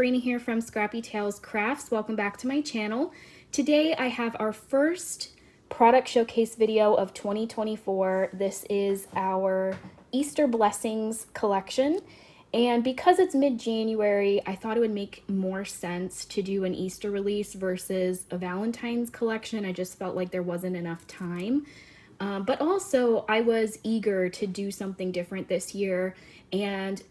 Sabrina here from Scrappy Tails Crafts. Welcome back to my channel. Today I have our first product showcase video of 2024. This is our Easter Blessings collection. And because it's mid-January, I thought it would make more sense to do an Easter release versus a Valentine's collection. I just felt like there wasn't enough time. But also I was eager to do something different this year, and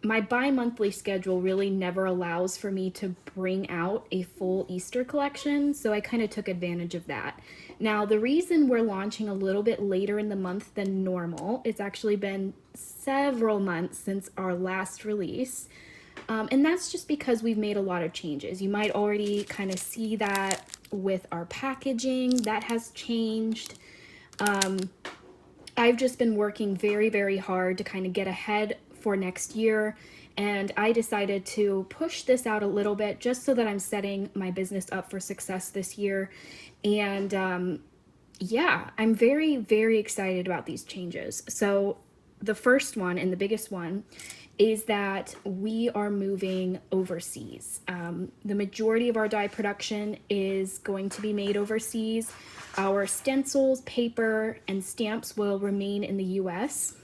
my bi-monthly schedule really never allows for me to bring out a full Easter collection, so I kind of took advantage of that. Now, the reason we're launching a little bit later in the month than normal, it's actually been several months since our last release, and that's just because we've made a lot of changes. You might already kind of see that with our packaging. That has changed. I've just been working very, very hard to kind of get ahead for next year, and I decided to push this out a little bit just so that I'm setting my business up for success this year. And yeah, I'm very, very excited about these changes. So the first one and the biggest one is that we are moving overseas. The majority of our die production is going to be made overseas. Our stencils, paper, and stamps will remain in the US.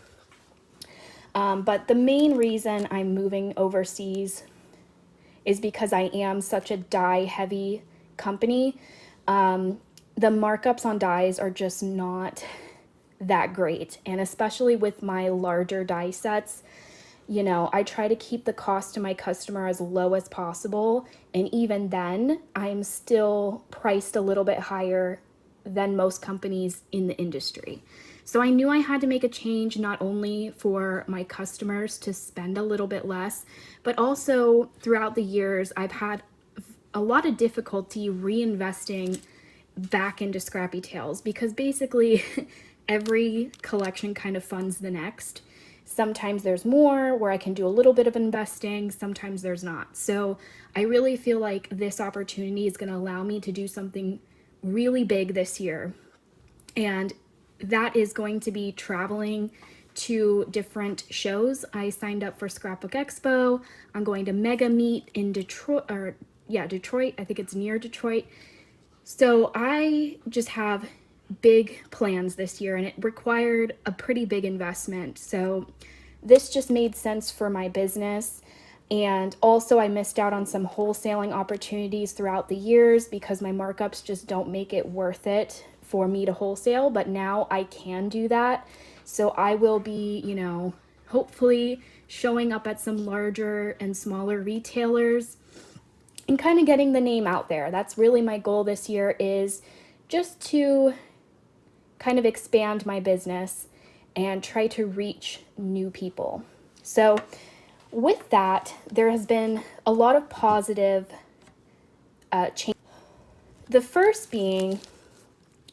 But the main reason I'm moving overseas is because I am such a die-heavy company. The markups on dies are just not that great. And especially with my larger die sets, you know, I try to keep the cost to my customer as low as possible. And even then, I'm still priced a little bit higher than most companies in the industry. So I knew I had to make a change, not only for my customers to spend a little bit less, but also throughout the years, I've had a lot of difficulty reinvesting back into Scrappy Tails, because basically every collection kind of funds the next. Sometimes there's more where I can do a little bit of investing, sometimes there's not. So I really feel like this opportunity is going to allow me to do something really big this year. And that is going to be traveling to different shows. I signed up for Scrapbook Expo. I'm going to Mega Meet in Detroit, Detroit. I think it's near Detroit. So I just have big plans this year, and it required a pretty big investment. So this just made sense for my business. And also I missed out on some wholesaling opportunities throughout the years because my markups just don't make it worth it for me to wholesale, but now I can do that. So I will be, you know, hopefully showing up at some larger and smaller retailers and kind of getting the name out there. That's really my goal this year, is just to kind of expand my business and try to reach new people. So with that, there has been a lot of positive change. The first being,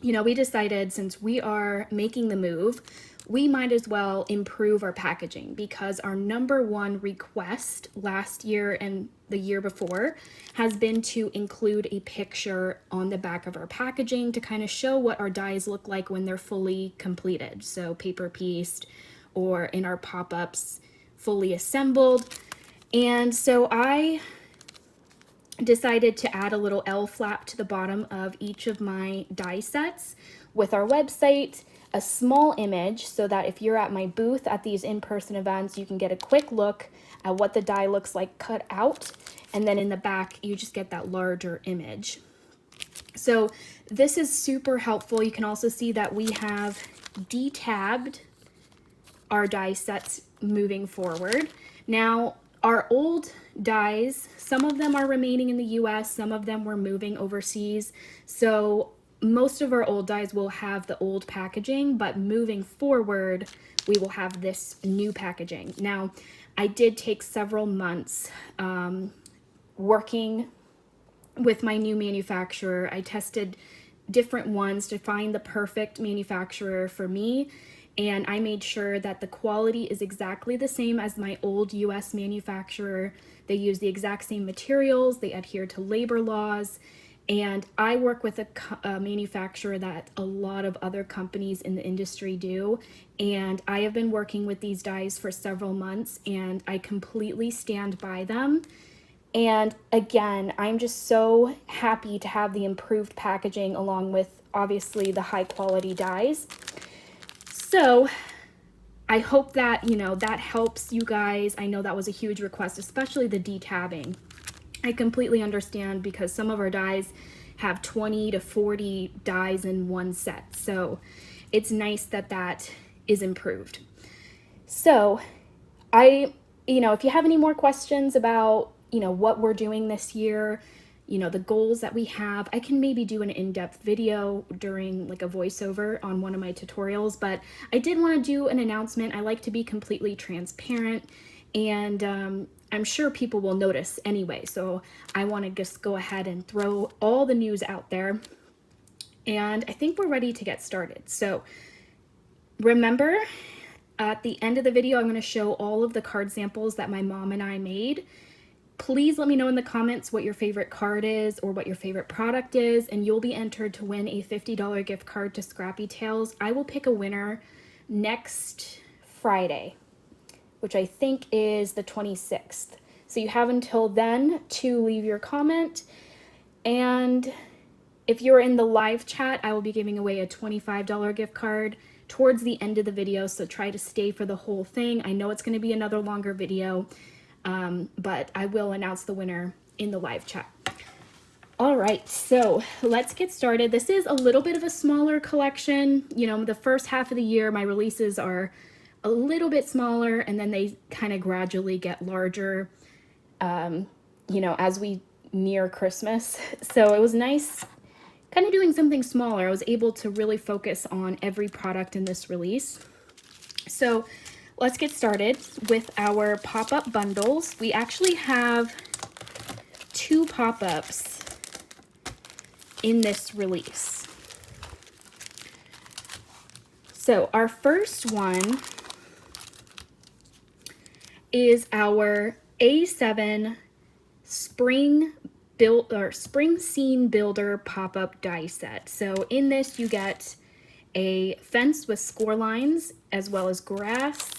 you know, we decided since we are making the move, we might as well improve our packaging, because our number one request last year and the year before has been to include a picture on the back of our packaging to kind of show what our dies look like when they're fully completed. So paper pieced, or in our pop-ups, fully assembled. And so I decided to add a little L flap to the bottom of each of my die sets with our website, a small image, so that if you're at my booth at these in-person events, you can get a quick look at what the die looks like cut out, and then in the back you just get that larger image. So this is super helpful. You can also see that we have detabbed our die sets moving forward. Now, our old dies, some of them are remaining in the US, some of them were moving overseas. So most of our old dies will have the old packaging, but moving forward, we will have this new packaging. Now, I did take several months working with my new manufacturer. I tested different ones to find the perfect manufacturer for me, and I made sure that the quality is exactly the same as my old US manufacturer. They use the exact same materials, they adhere to labor laws, and I work with a manufacturer that a lot of other companies in the industry do, and I have been working with these dies for several months, and I completely stand by them. And again, I'm just so happy to have the improved packaging along with obviously the high quality dies. So I hope that, that helps you guys. I know that was a huge request, especially the detabbing. I completely understand because some of our dies have 20 to 40 dies in one set. So it's nice that that is improved. So if you have any more questions about, what we're doing this year, the goals that we have, I can maybe do an in-depth video during like a voiceover on one of my tutorials, but I did want to do an announcement. I like to be completely transparent, and I'm sure people will notice anyway. So I want to just go ahead and throw all the news out there. And I think we're ready to get started. So remember, at the end of the video, I'm going to show all of the card samples that my mom and I made. Please let me know in the comments what your favorite card is or what your favorite product is, and you'll be entered to win a $50 gift card to Scrappy Tails. I will pick a winner next Friday, which I think is the 26th. So you have until then to leave your comment. And if you're in the live chat, I will be giving away a $25 gift card towards the end of the video, so try to stay for the whole thing. I know it's going to be another longer video, but I will announce the winner in the live chat. All right, so let's get started. This is a little bit of a smaller collection. The first half of the year, my releases are a little bit smaller, and then they kind of gradually get larger, as we near Christmas. So it was nice kind of doing something smaller. I was able to really focus on every product in this release. So let's get started with our pop-up bundles. We actually have 2 pop-ups in this release. So our first one is our A7 Spring Scene Builder pop-up die set. So in this you get a fence with score lines as well as grass,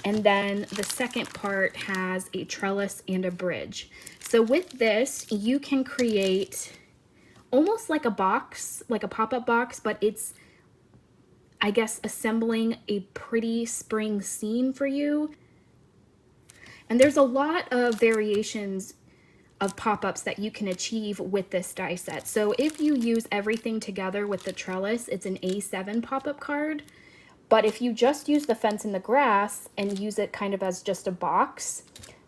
and then the second part has a trellis and a bridge. So with this you can create almost like a box, like a pop-up box, but it's, I guess, assembling a pretty spring scene for you. And there's a lot of variations of pop-ups that you can achieve with this die set. So if you use everything together with the trellis, it's an A7 pop-up card. But if you just use the fence and the grass and use it kind of as just a box,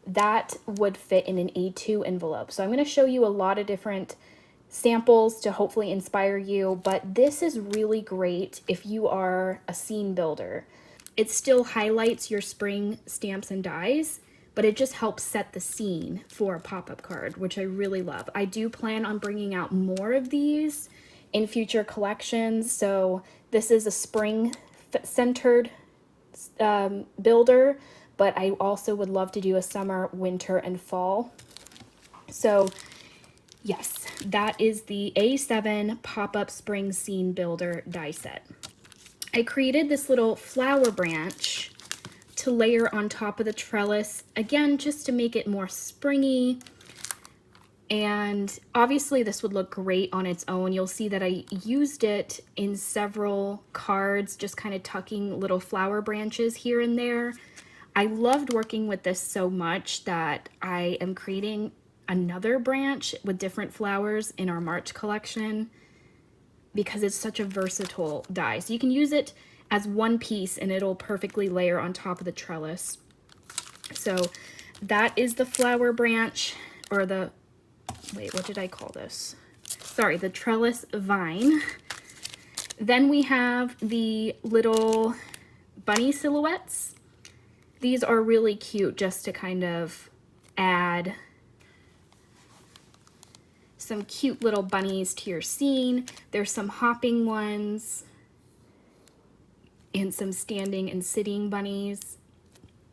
that would fit in an A2 envelope. So I'm going to show you a lot of different samples to hopefully inspire you, but this is really great if you are a scene builder. It still highlights your spring stamps and dies, but it just helps set the scene for a pop-up card, which I really love. I do plan on bringing out more of these in future collections. So this is a spring-centered builder, but I also would love to do a summer, winter, and fall. So yes, that is the A7 pop-up spring scene builder die set. I created this little flower branch to layer on top of the trellis, again, just to make it more springy. And obviously this would look great on its own. You'll see that I used it in several cards, just kind of tucking little flower branches here and there. I loved working with this so much that I am creating another branch with different flowers in our March collection because it's such a versatile die. So you can use it as one piece and it'll perfectly layer on top of the trellis. So that is the flower branch, or the, wait, what did I call this? Sorry, the trellis vine. Then we have the little bunny silhouettes. These are really cute just to kind of add some cute little bunnies to your scene. There's some hopping ones and some standing and sitting bunnies.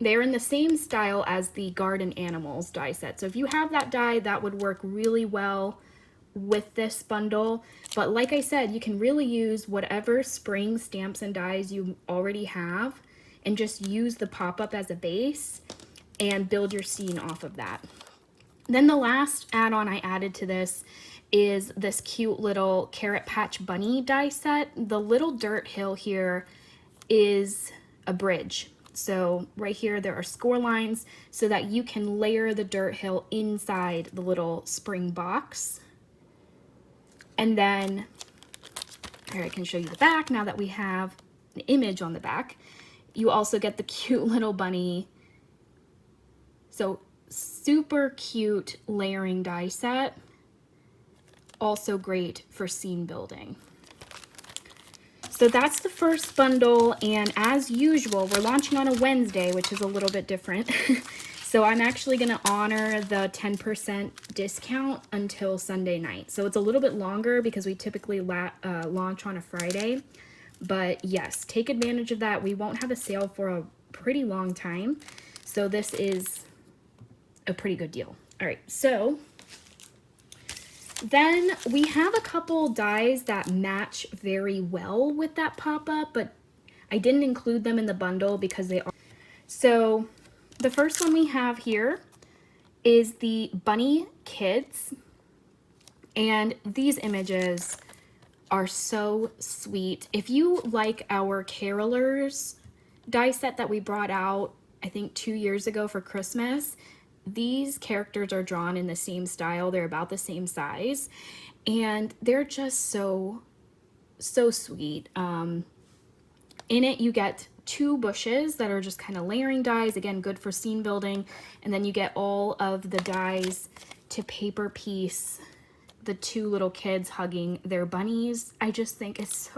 They're in the same style as the garden animals die set. So if you have that die, that would work really well with this bundle. But like I said, you can really use whatever spring stamps and dies you already have and just use the pop-up as a base and build your scene off of that. Then the last add-on I added to this is this cute little Carrot Patch Bunny die set. The little dirt hill here is a bridge. So right here there are score lines so that you can layer the dirt hill inside the little spring box. And then, here I can show you the back now that we have an image on the back. You also get the cute little bunny. So super cute layering die set. Also great for scene building. So that's the first bundle, and as usual, we're launching on a Wednesday, which is a little bit different. So I'm actually going to honor the 10% discount until Sunday night. So it's a little bit longer because we typically launch on a Friday. But yes, take advantage of that. We won't have a sale for a pretty long time. So this is a pretty good deal. All right, so then we have a couple dies that match very well with that pop-up, but I didn't include them in the bundle because they are. So the first one we have here is the Bunny Kids, and these images are so sweet. If you like our Carolers die set that we brought out, I think 2 years ago for Christmas, these characters are drawn in the same style. They're about the same size, and they're just so sweet. In it, you get 2 bushes that are just kind of layering dies, again, good for scene building, and then you get all of the dies to paper piece the 2 little kids hugging their bunnies. I just think it's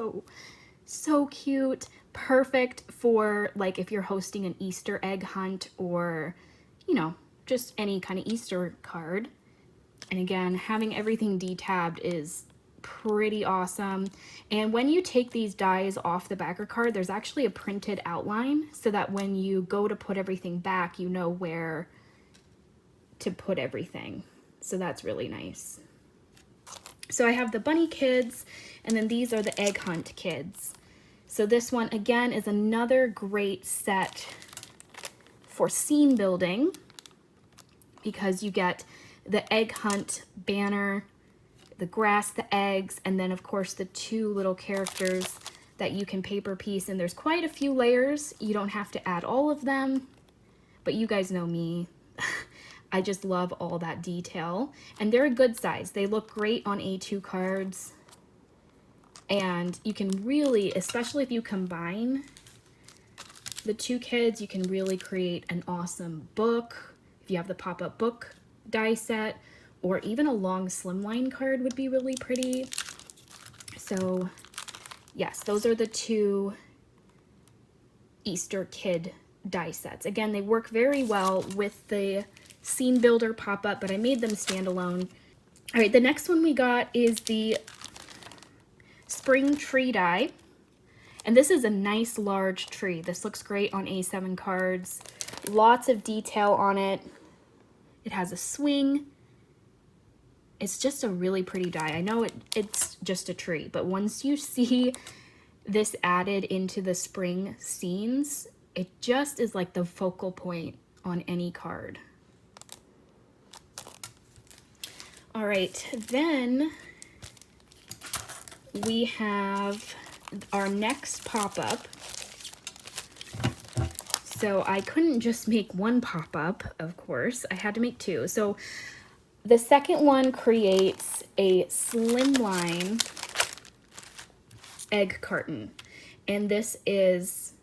so cute. Perfect for like if you're hosting an Easter egg hunt or, you know, just any kind of Easter card. And again, having everything detabbed is pretty awesome. And when you take these dies off the backer card, there's actually a printed outline so that when you go to put everything back, you know where to put everything. So that's really nice. So I have the Bunny Kids, and then these are the Egg Hunt Kids. So this one, again, is another great set for scene building, because you get the egg hunt banner, the grass, the eggs, and then of course the 2 little characters that you can paper piece. And there's quite a few layers. You don't have to add all of them, but you guys know me. I just love all that detail. And they're a good size. They look great on A2 cards. And you can really, especially if you combine the 2 kids, you can really create an awesome book. If you have the pop-up book die set, or even a long slimline card would be really pretty. So yes, those are the 2 Easter kid die sets. Again, they work very well with the scene builder pop-up, but I made them standalone. All right, the next one we got is the spring tree die. And this is a nice large tree. This looks great on A7 cards. Lots of detail on it. It has a swing. It's just a really pretty die. I know it's just a tree, but once you see this added into the spring scenes, it just is like the focal point on any card. All right, then we have our next pop-up. So I couldn't just make one pop-up, of course. I had to make 2. So the second one creates a slimline egg carton. And this is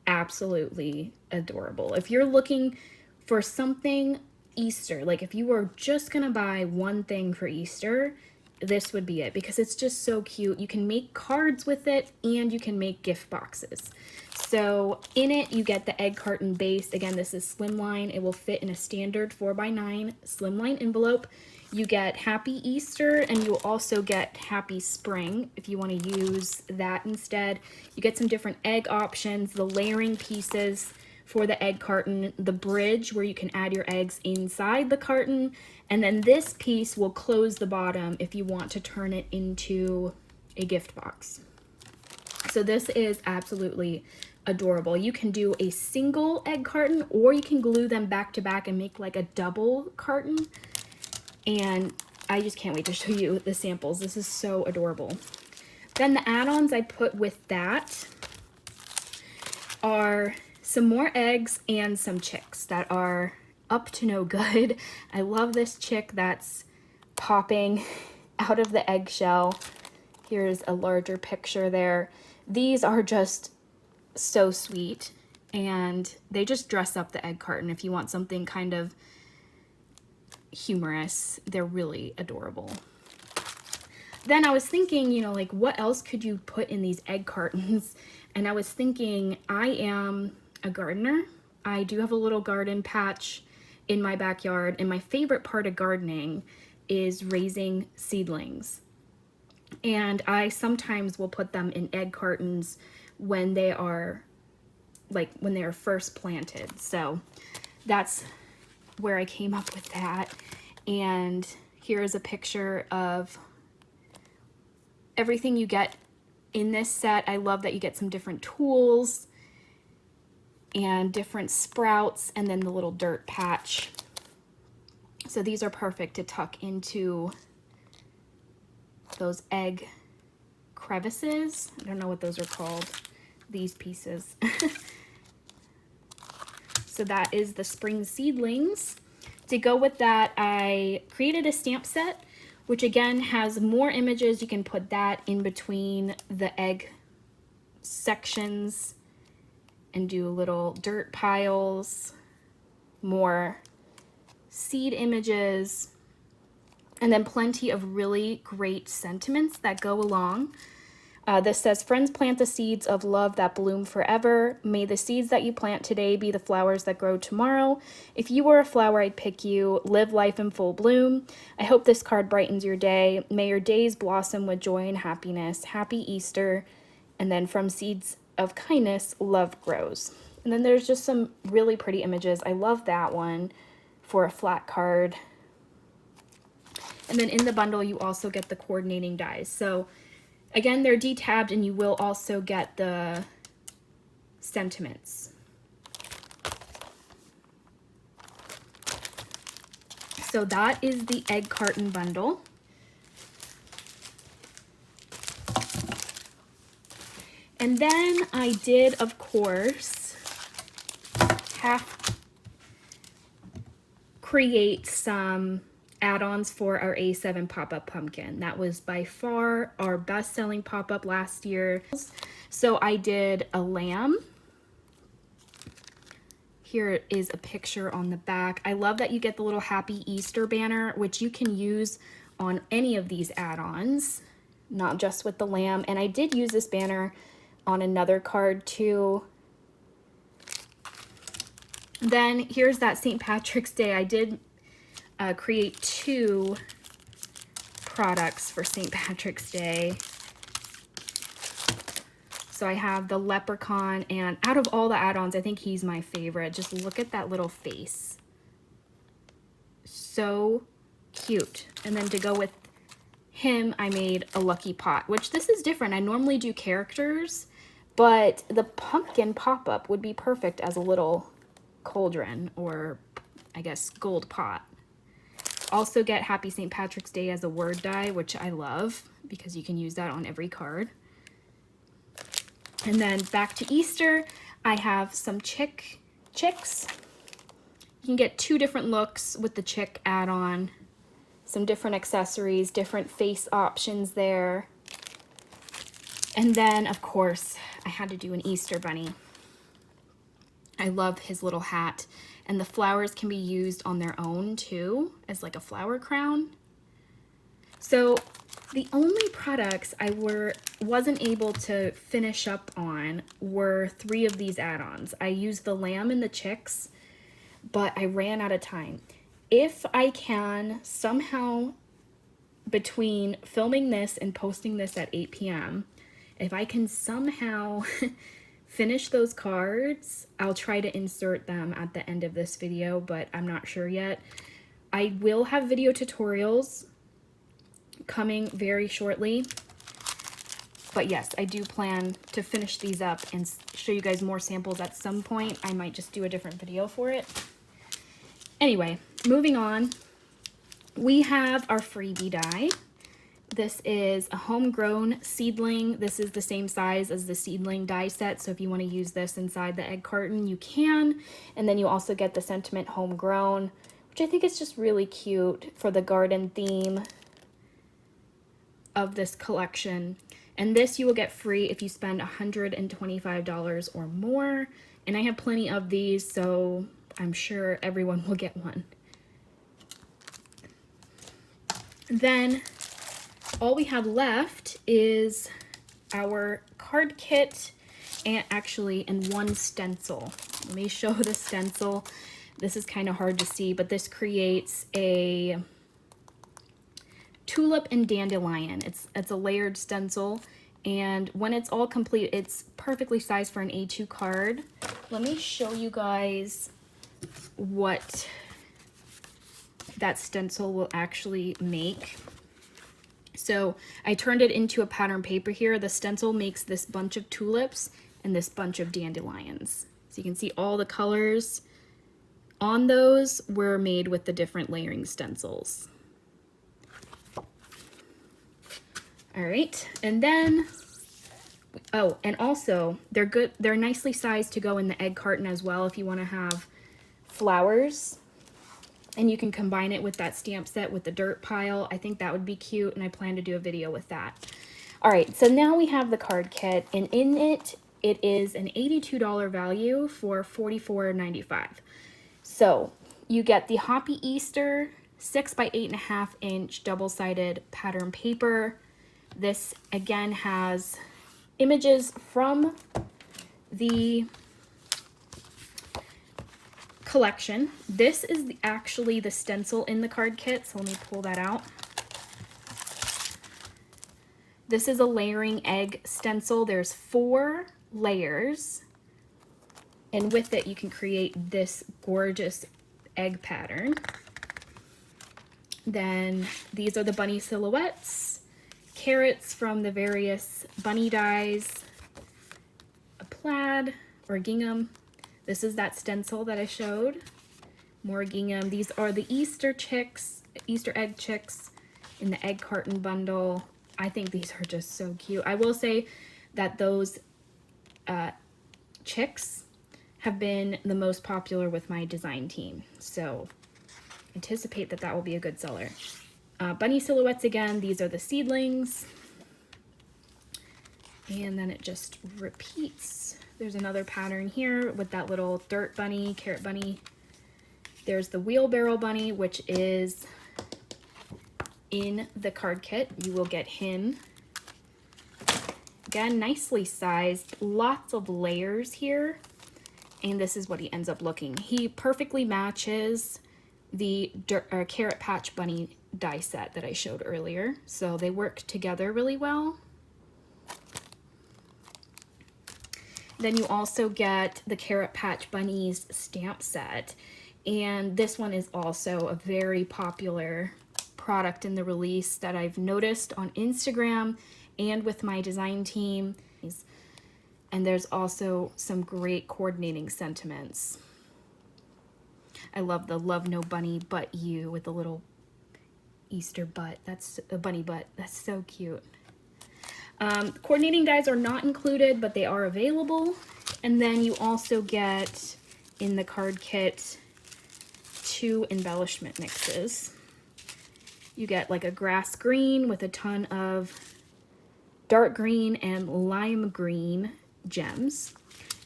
absolutely adorable. If you're looking for something Easter, like if you were just gonna buy one thing for Easter, this would be it, because it's just so cute. You can make cards with it, and you can make gift boxes. So in it, you get the egg carton base. Again, this is slimline. It will fit in a standard 4x9 slimline envelope. You get Happy Easter, and you will also get Happy Spring if you want to use that instead. You get some different egg options, the layering pieces for the egg carton, the bridge where you can add your eggs inside the carton, and then this piece will close the bottom if you want to turn it into a gift box. So this is absolutely adorable. You can do a single egg carton, or you can glue them back to back and make like a double carton. And I just can't wait to show you the samples. This is so adorable. Then the add-ons I put with that are some more eggs and some chicks that are up to no good. I love this chick that's popping out of the eggshell. Here's a larger picture there. These are just so sweet, and they just dress up the egg carton. If you want something kind of humorous, they're really adorable. Then I was thinking, you know, like what else could you put in these egg cartons? And I was thinking, I am a gardener. I do have a little garden patch in my backyard, and my favorite part of gardening is raising seedlings. And I sometimes will put them in egg cartons when they are first planted. So that's where I came up with that. And here is a picture of everything you get in this set. I love that you get some different tools and different sprouts, and then the little dirt patch. So these are perfect to tuck into those egg crevices. I don't know what those are called, these pieces. So that is the spring seedlings. To go with that, I created a stamp set, which again has more images. You can put that in between the egg sections and do little dirt piles, more seed images, and then plenty of really great sentiments that go along. This says, friends, plant the seeds of love that bloom forever. May the seeds that you plant today be the flowers that grow tomorrow. If you were a flower, I'd pick you. Live life in full bloom. I hope this card brightens your day. May your days blossom with joy and happiness. Happy Easter. And then from seeds of kindness, love grows. And then there's just some really pretty images. I love that one for a flat card. And then in the bundle, you also get the coordinating dies. So again, they're detabbed, and you will also get the sentiments. So that is the egg carton bundle. And then I did, of course, create some add-ons for our A7 pop-up pumpkin. That was by far our best-selling pop-up last year. So I did a lamb. Here is a picture on the back. I love that you get the little Happy Easter banner, which you can use on any of these add-ons, not just with the lamb. And I did use this banner on another card too. Then here's that St. Patrick's Day. I did create 2 products for St. Patrick's Day. So I have the leprechaun, and out of all the add-ons, I think he's my favorite. Just look at that little face. So cute. And then to go with him, I made a lucky pot, which this is different. I normally do characters, but the pumpkin pop-up would be perfect as a little cauldron, or I guess gold pot. Also get Happy St. Patrick's Day as a word die, which I love because you can use that on every card. And then back to Easter, I have some chicks. You can get 2 different looks with the chick add-on, some different accessories, different face options there. And then, of course, I had to do an Easter bunny. I love his little hat, and the flowers can be used on their own too, as like a flower crown. So the only products I wasn't able to finish up on were 3 of these add-ons. I used the lamb and the chicks, but I ran out of time. If I can somehow, between filming this and posting this at 8 p.m., if I can somehow finish those cards, I'll try to insert them at the end of this video, but I'm not sure yet. I will have video tutorials coming very shortly. But yes, I do plan to finish these up and show you guys more samples at some point. I might just do a different video for it. Anyway, moving on, we have our freebie die. This is a homegrown seedling. This is the same size as the seedling die set, so if you want to use this inside the egg carton, you can. And then you also get the sentiment homegrown, which I think is just really cute for the garden theme of this collection. And this you will get free if you spend $125 or more. And I have plenty of these, so I'm sure everyone will get one. Then all we have left is our card kit and one stencil. Let me show the stencil. This is kind of hard to see, but this creates a tulip and dandelion. It's a layered stencil, and when it's all complete, it's perfectly sized for an A2 card. Let me show you guys what that stencil will actually make. So I turned it into a pattern paper here. The stencil makes this bunch of tulips and this bunch of dandelions. So you can see all the colors on those were made with the different layering stencils. All right, and then, oh, and also they're good. They're nicely sized to go in the egg carton as well if you want to have flowers. And you can combine it with that stamp set with the dirt pile. I think that would be cute, and I plan to do a video with that. All right, so now we have the card kit, and in it, it is an $82 value for $44.95. So you get the Hoppy Easter 6 by 8.5 inch double-sided pattern paper. This again has images from the collection. This is actually the stencil in the card kit, so let me pull that out. This is a layering egg stencil. There's 4 layers, and with it you can create this gorgeous egg pattern. Then these are the bunny silhouettes, carrots from the various bunny dies, a plaid or gingham. This is that stencil that I showed. More gingham. These are the Easter chicks, Easter egg chicks in the egg carton bundle. I think these are just so cute. I will say that those chicks have been the most popular with my design team. So anticipate that that will be a good seller. Bunny silhouettes again. These are the seedlings. And then it just repeats. There's another pattern here with that little dirt bunny, carrot bunny. There's the wheelbarrow bunny, which is in the card kit. You will get him. Again, nicely sized, lots of layers here. And this is what he ends up looking. He perfectly matches the Carrot Patch Bunny die set that I showed earlier. So they work together really well. Then you also get the Carrot Patch Bunnies stamp set. And this one is also a very popular product in the release that I've noticed on Instagram and with my design team. And there's also some great coordinating sentiments. I love the love no bunny but you with the little Easter butt. That's a bunny butt. That's so cute. Coordinating dies are not included, but they are available. And then you also get in the card kit 2 embellishment mixes. You get like a grass green with a ton of dark green and lime green gems.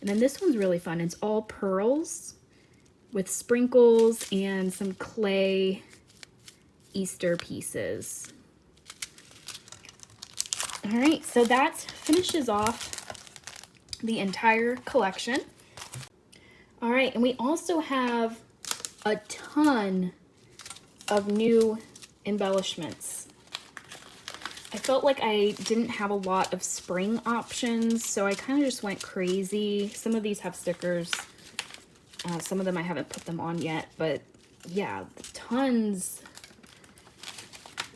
And then this one's really fun. It's all pearls with sprinkles and some clay Easter pieces. All right, so that finishes off the entire collection. All right, and we also have a ton of new embellishments. I felt like I didn't have a lot of spring options, so I kind of just went crazy. Some of these have stickers. Some of them I haven't put them on yet, but yeah, tons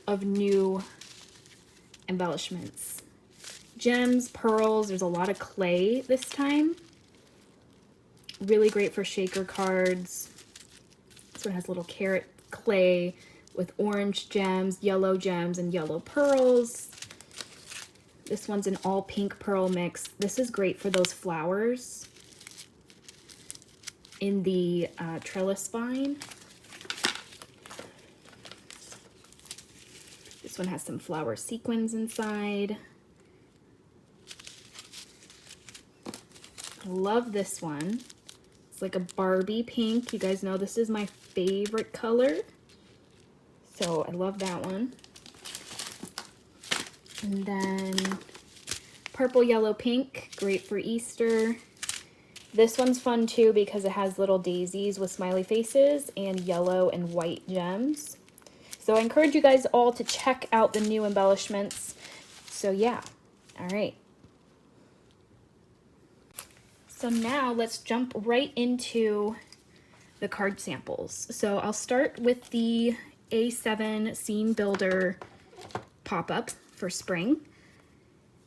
of new embellishments. Gems, pearls, there's a lot of clay this time. Really great for shaker cards. This one has little carrot clay with orange gems, yellow gems, and yellow pearls. This one's an all pink pearl mix. This is great for those flowers in the trellis vine. This one has some flower sequins inside. I love this one. It's like a Barbie pink. You guys know this is my favorite color. So I love that one. And then purple, yellow, pink, great for Easter. This one's fun too because it has little daisies with smiley faces and yellow and white gems. So I encourage you guys all to check out the new embellishments. So yeah, all right. So now let's jump right into the card samples. So I'll start with the A7 Scene Builder pop-up for spring.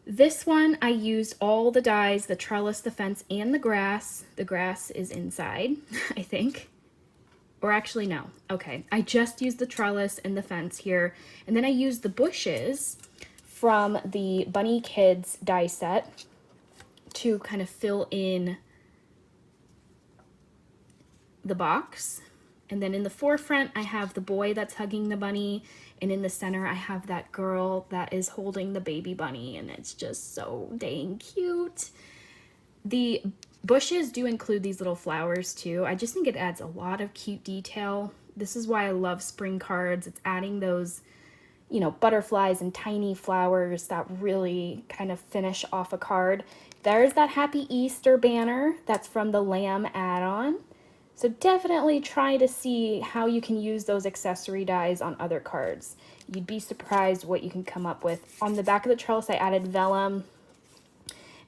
This one I used all the dies, the trellis, the fence, and the grass. The grass is inside, I think. Or actually, no. Okay, I just used the trellis and the fence here. And then I used the bushes from the Bunny Kids die set to kind of fill in the box. And then in the forefront, I have the boy that's hugging the bunny. And in the center, I have that girl that is holding the baby bunny. And it's just so dang cute. The bushes do include these little flowers too. I just think it adds a lot of cute detail. This is why I love spring cards. It's adding those, you know, butterflies and tiny flowers that really kind of finish off a card. There's that Happy Easter banner that's from the Lamb add-on. So definitely try to see how you can use those accessory dies on other cards. You'd be surprised what you can come up with. On the back of the trellis, I added vellum.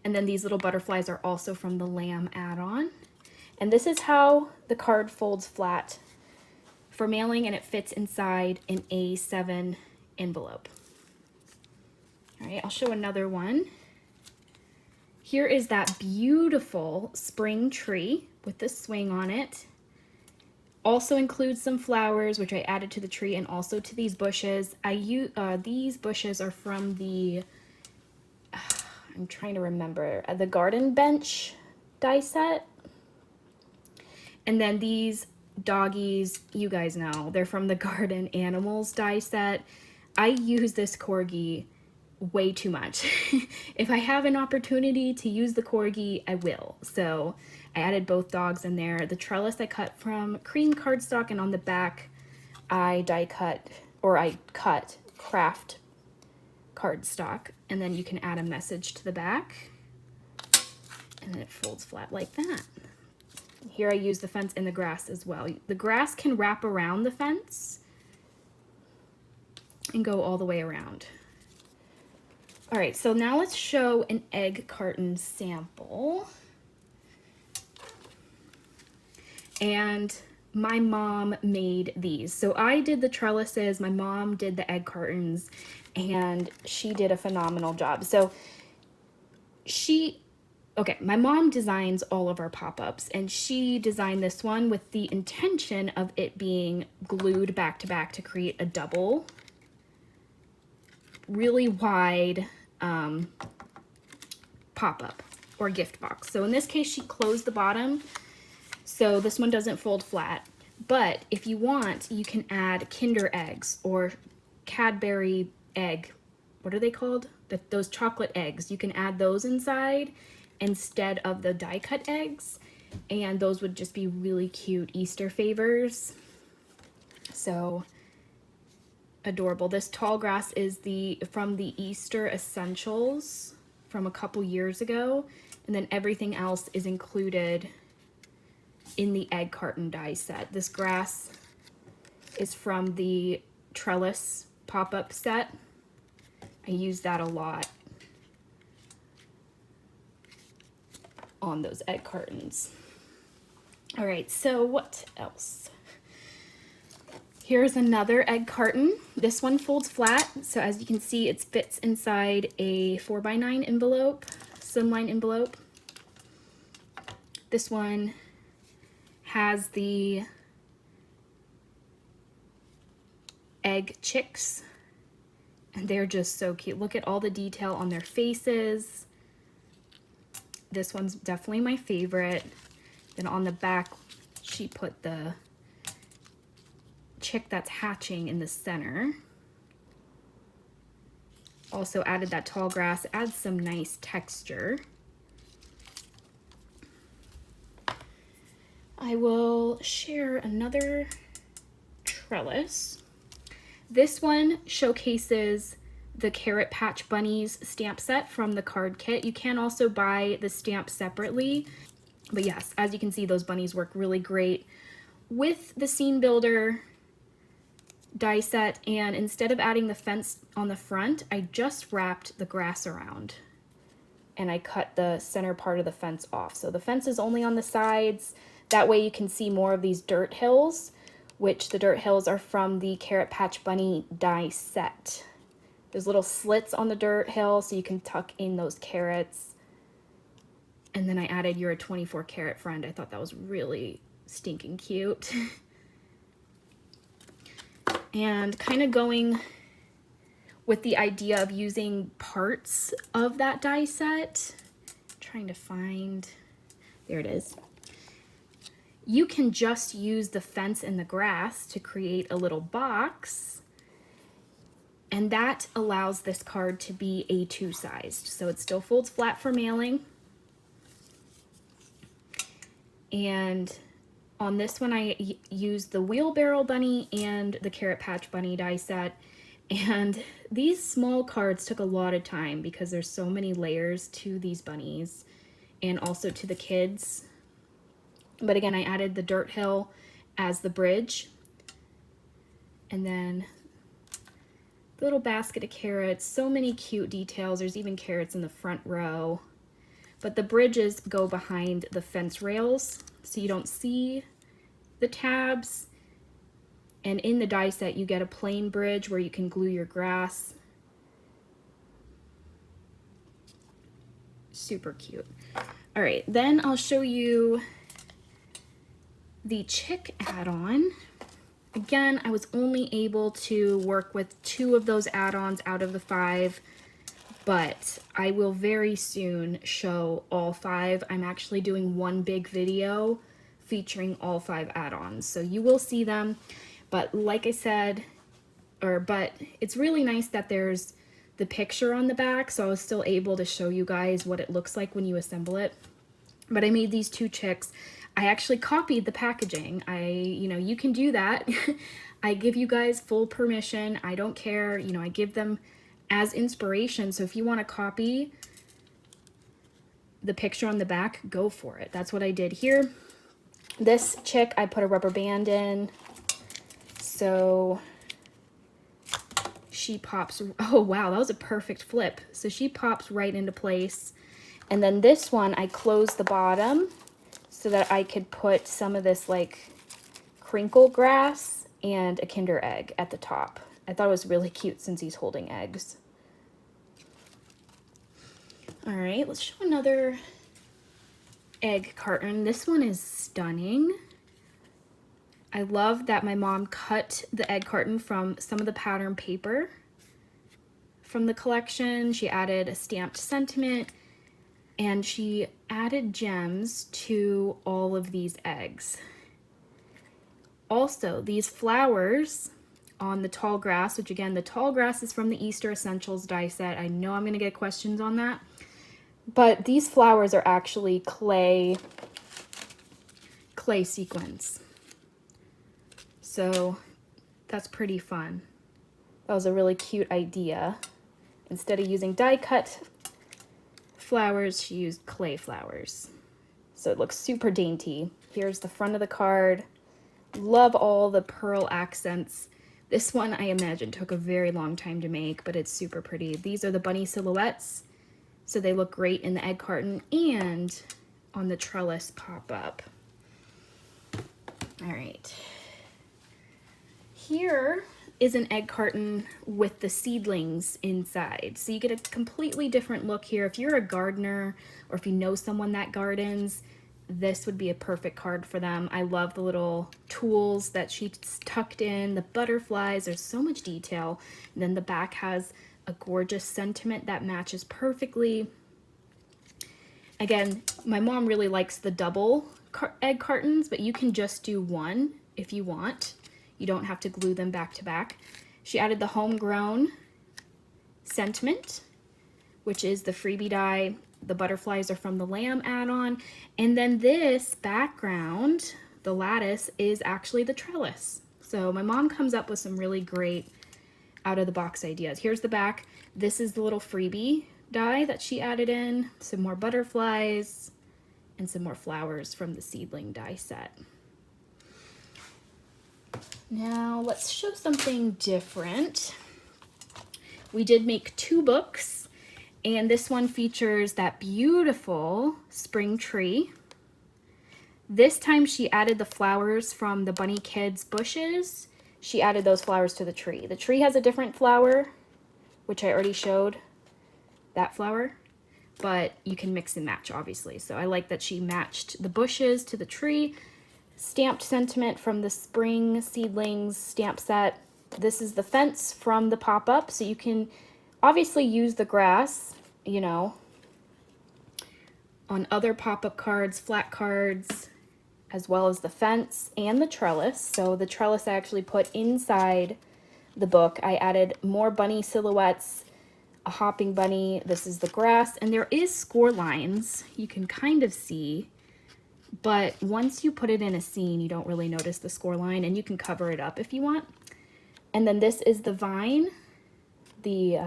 And then these little butterflies are also from the Lamb add-on. And this is how the card folds flat for mailing, and it fits inside an A7 envelope. All right, I'll show another one. Here is that beautiful spring tree with the swing on it. Also includes some flowers, which I added to the tree and also to these bushes. These bushes are from the, I'm trying to remember, the garden bench die set. And then these doggies, you guys know, they're from the garden animals die set. I use this corgi way too much. If I have an opportunity to use the corgi, I will. So I added both dogs in there. The trellis I cut from cream cardstock, and on the back I cut craft cardstock, and then you can add a message to the back, and then it folds flat like that. Here I use the fence and the grass as well. The grass can wrap around the fence and go all the way around. All right, so now let's show an egg carton sample. And my mom made these. So I did the trellises, my mom did the egg cartons, and she did a phenomenal job. So my mom designs all of our pop-ups, and she designed this one with the intention of it being glued back to back to create a double, really wide pop-up or gift box. So in this case, she closed the bottom, so this one doesn't fold flat. But if you want, you can add Kinder eggs or Cadbury egg. What are they called? Those chocolate eggs. You can add those inside instead of the die-cut eggs, and those would just be really cute Easter favors. So adorable. This tall grass is from the Easter Essentials from a couple years ago, and then everything else is included in the egg carton die set. This grass is from the trellis pop-up set. I use that a lot on those egg cartons. All right, so what else? Here's another egg carton. This one folds flat, so as you can see, it fits inside a 4x9 envelope, slimline envelope. This one has the egg chicks, and they're just so cute. Look at all the detail on their faces. This one's definitely my favorite. Then on the back, she put the chick that's hatching in the center. Also added that tall grass, adds some nice texture. I will share another trellis. This one showcases the Carrot Patch Bunnies stamp set from the card kit. You can also buy the stamp separately. But yes, as you can see, those bunnies work really great with the scene builder die set, and instead of adding the fence on the front, I just wrapped the grass around and I cut the center part of the fence off. So the fence is only on the sides. That way you can see more of these dirt hills, which the dirt hills are from the Carrot Patch Bunny die set. There's little slits on the dirt hill so you can tuck in those carrots. And then I added "You're a 24 Carat Friend." I thought that was really stinking cute. And kind of going with the idea of using parts of that die set. Trying to find, there it is. You can just use the fence and the grass to create a little box, and that allows this card to be A2 sized. So it still folds flat for mailing. And on this one, I used the Wheelbarrow Bunny and the Carrot Patch Bunny die set. And these small cards took a lot of time because there's so many layers to these bunnies and also to the kids. But again, I added the dirt hill as the bridge. And then the little basket of carrots, so many cute details. There's even carrots in the front row. But the bridges go behind the fence rails, so you don't see the tabs. And in the die set, you get a plain bridge where you can glue your grass. Super cute. All right, then I'll show you the chick add-on. Again, I was only able to work with 2 of those add-ons out of the 5, but I will very soon show all 5. I'm actually doing one big video featuring all 5 add-ons, so you will see them. But like I said, but it's really nice that there's the picture on the back, so I was still able to show you guys what it looks like when you assemble it. But I made these 2 chicks. I actually copied the packaging. You can do that. I give you guys full permission. I don't care. I give them as inspiration. So if you want to copy the picture on the back, go for it. That's what I did here. This chick, I put a rubber band in. So she pops. Oh, wow. That was a perfect flip. So she pops right into place. And then this one, I closed the bottom so that I could put some of this like crinkle grass and a Kinder Egg at the top. I thought it was really cute since he's holding eggs. All right, let's show another egg carton. This one is stunning. I love that my mom cut the egg carton from some of the pattern paper from the collection. She added a stamped sentiment, and she added gems to all of these eggs. Also, these flowers on the tall grass, which again, the tall grass is from the Easter Essentials die set. I know I'm going to get questions on that. But these flowers are actually clay sequins. So that's pretty fun. That was a really cute idea. Instead of using die cut flowers, she used clay flowers. So it looks super dainty. Here's the front of the card. Love all the pearl accents. This one I imagine took a very long time to make, but it's super pretty. These are the bunny silhouettes, so they look great in the egg carton and on the trellis pop-up. All right. Here is an egg carton with the seedlings inside. So you get a completely different look here. If you're a gardener or if you know someone that gardens, this would be a perfect card for them. I love the little tools that she's tucked in, the butterflies, there's so much detail. And then the back has a gorgeous sentiment that matches perfectly. Again, my mom really likes the double egg cartons, but you can just do one if you want. You don't have to glue them back to back. She added the homegrown sentiment, which is the freebie die. The butterflies are from the lamb add-on. And then this background, the lattice, is actually the trellis. So my mom comes up with some really great out-of-the-box ideas. Here's the back. This is the little freebie die that she added in. Some more butterflies and some more flowers from the seedling die set. Now let's show something different. We did make 2 books, and this one features that beautiful spring tree. This time she added the flowers from the Bunny Kids bushes. She added those flowers to the tree. The tree has a different flower, which I already showed, that flower, but you can mix and match, obviously. So I like that she matched the bushes to the tree. Stamped sentiment from the spring seedlings stamp set. This is the fence from the pop-up, so you can obviously use the grass, you know, on other pop-up cards, flat cards, as well as the fence and the trellis. So the trellis I actually put inside the book. I added more bunny silhouettes, a hopping bunny. This is the grass, and there is score lines you can kind of see, but once you put it in a scene, you don't really notice the score line, and you can cover it up if you want. And then this is the vine, the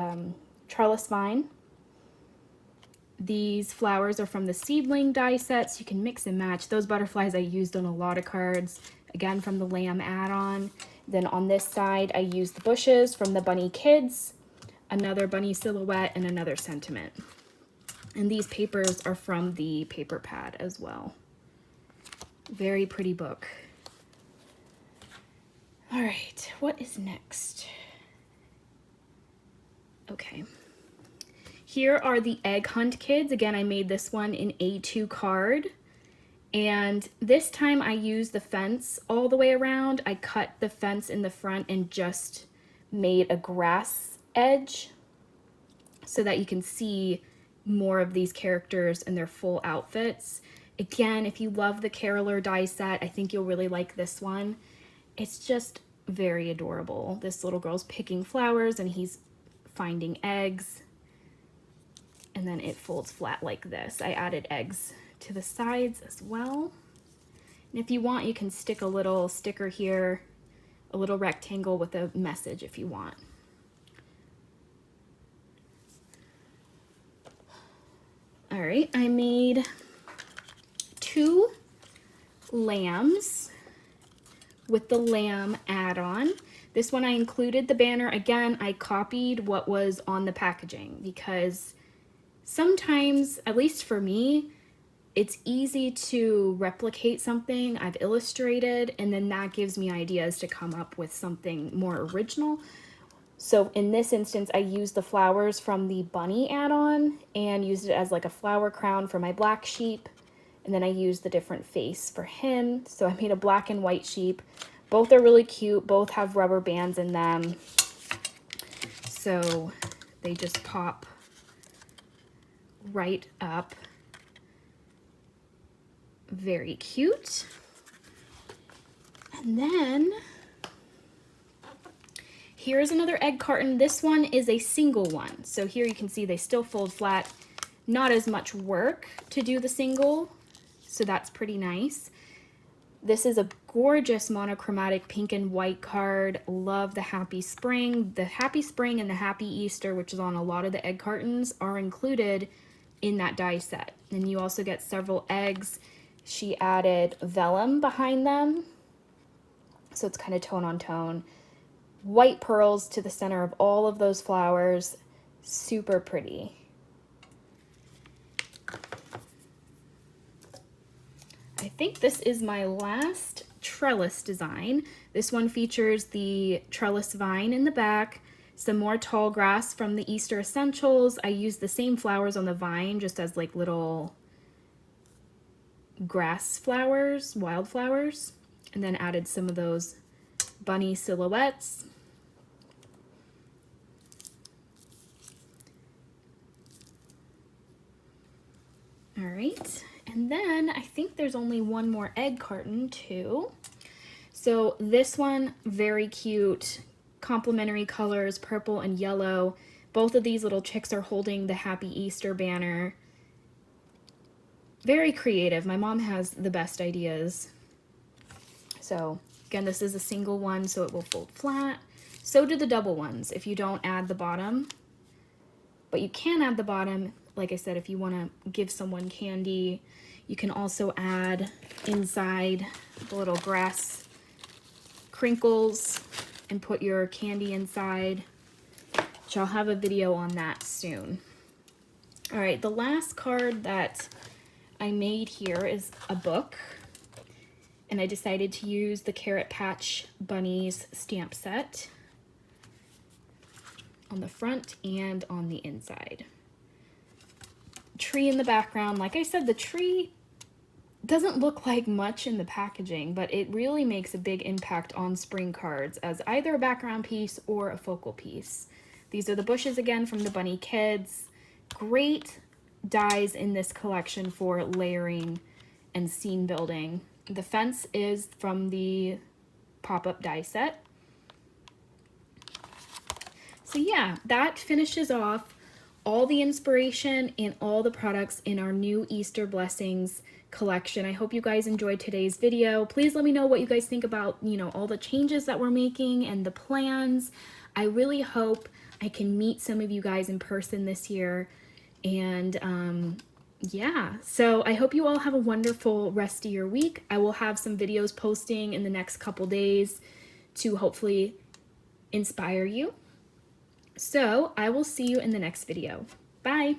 trellis vine. These flowers are from the seedling die sets. You can mix and match. Those butterflies I used on a lot of cards, again from the lamb add-on. Then on this side, I used the bushes from the Bunny Kids, another bunny silhouette, and another sentiment. And these papers are from the paper pad as well. Very pretty book. All right, what is next? Okay. Here are the Egg Hunt Kids. Again, I made this one in A2 card. And this time I used the fence all the way around. I cut the fence in the front and just made a grass edge so that you can see more of these characters in their full outfits. Again, if you love the Caroler die set, I think you'll really like this one. It's just very adorable. This little girl's picking flowers and he's finding eggs. And then it folds flat like this. I added eggs to the sides as well. And if you want, you can stick a little sticker here, a little rectangle with a message if you want. All right, I made 2 lambs with the lamb add-on. This one I included the banner. Again, I copied what was on the packaging because sometimes, at least for me, it's easy to replicate something I've illustrated, and then that gives me ideas to come up with something more original. So in this instance, I used the flowers from the bunny add-on and used it as like a flower crown for my black sheep. And then I used the different face for him. So I made a black and white sheep. Both are really cute. Both have rubber bands in them. So they just pop right up. Very cute. And then here's another egg carton. This one is a single one. So here you can see they still fold flat. Not as much work to do the single, so that's pretty nice. This is a gorgeous monochromatic pink and white card. Love the Happy Spring. The Happy Spring and the Happy Easter, which is on a lot of the egg cartons, are included in that die set. And you also get several eggs. She added vellum behind them, so it's kind of tone on tone. White pearls to the center of all of those flowers. Super pretty. I think this is my last trellis design. This one features the trellis vine in the back, some more tall grass from the Easter Essentials. I used the same flowers on the vine just as like little grass flowers, wildflowers, and then added some of those bunny silhouettes. All right, and then I think there's only one more egg carton too. So this one, very cute, complementary colors, purple and yellow. Both of these little chicks are holding the Happy Easter banner. Very creative. My mom has the best ideas. So again, this is a single one, so it will fold flat. So do the double ones if you don't add the bottom. But you can add the bottom, like I said, if you want to give someone candy. You can also add inside the little grass crinkles and put your candy inside, which I'll have a video on that soon. All right, the last card that I made here is a book, and I decided to use the Carrot Patch Bunnies stamp set on the front and on the inside. Tree in the background. Like I said, the tree doesn't look like much in the packaging, but it really makes a big impact on spring cards as either a background piece or a focal piece. These are the bushes again from the Bunny Kids. Great dies in this collection for layering and scene building. The fence is from the pop-up die set. So yeah, that finishes off all the inspiration and all the products in our new Easter Blessings collection. I hope you guys enjoyed today's video. Please let me know what you guys think about, all the changes that we're making and the plans. I really hope I can meet some of you guys in person this year. And yeah, so I hope you all have a wonderful rest of your week. I will have some videos posting in the next couple days to hopefully inspire you. So I will see you in the next video. Bye.